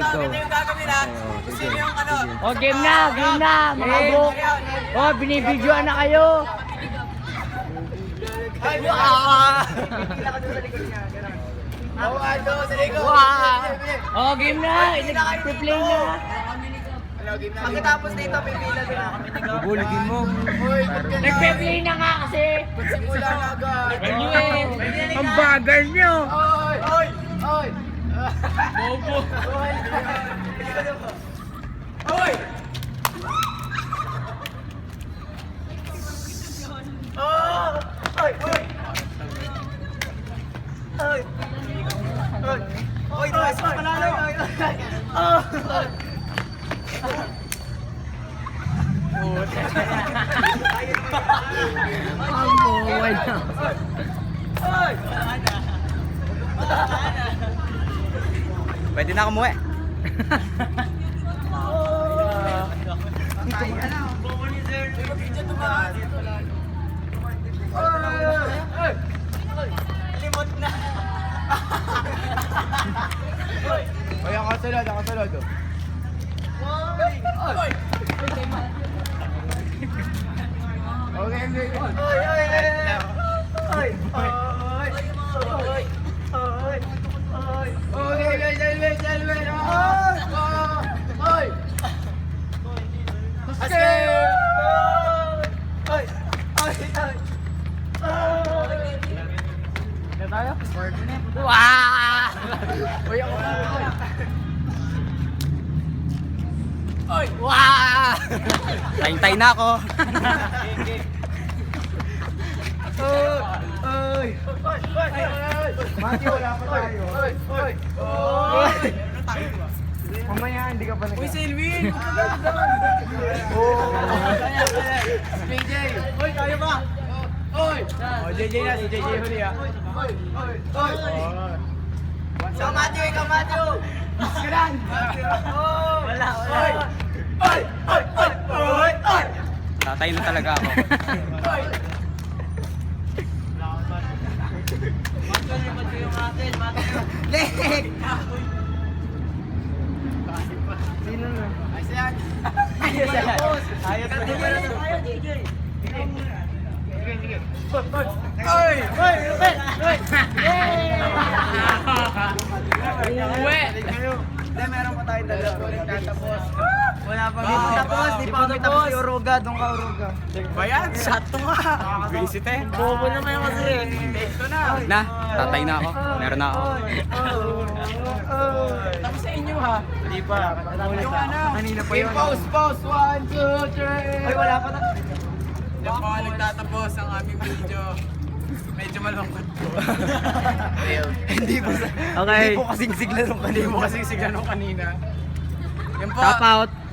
ikaw. Ito yung gagawin ha. Sino yung ano? O, game na, mga bro. O, binibidyoan na kayo. Ay, pipila ka doon sa likod niya. Gano'n. Ando, sa likod. O, game na. Nag-play na. Pagkatapos dito, pipila din ako. Bubuligin mo. Nagpe-play na nga kasi. Simula na agad. Ang bagal nyo. Oy! Bobo. Oy! Oy, mas panalo. Ang buhay na. Pwede na ako umuwi. Limot na. Oy, ako sunod. Oy! Wah! Wah! Tayin-tay na ako. Matthew, wala pa tayo. Mamaya, hindi ka pa nag- Uy, Silvin! JJ! Uy, kaya ba? Uy! JJ na, si JJ huli ah. Uy! Ikaw, Matthew! Kalan! Wala. Uy! Tatay na talaga ako. Lek! Sino na? Ayos yan. Ayos na. Uy! Uwe! Hindi, meron pa tayong dalawa. Nagtatapos. Wala pa. Di pa tapos, di pa kami tapos si Oroga. Doon ka, Oroga. Bayan, shot to nga. Visit eh. Bobo naman yung kasi. Ito na. Na, tatay na ako. Meron na ako. Tapos sa inyo ha. Hindi pa. Yung ano. Kanina pa yun. Pause. 1, 2, 3. Ay, wala pa na. Yan po nga nagtatapos ang aming video. Medyo malungkot po. Hindi po. Okay. Hindi po kasing sigla nung kanina. Hindi mo kasing sigla nung kanina. Yan po. Tap out.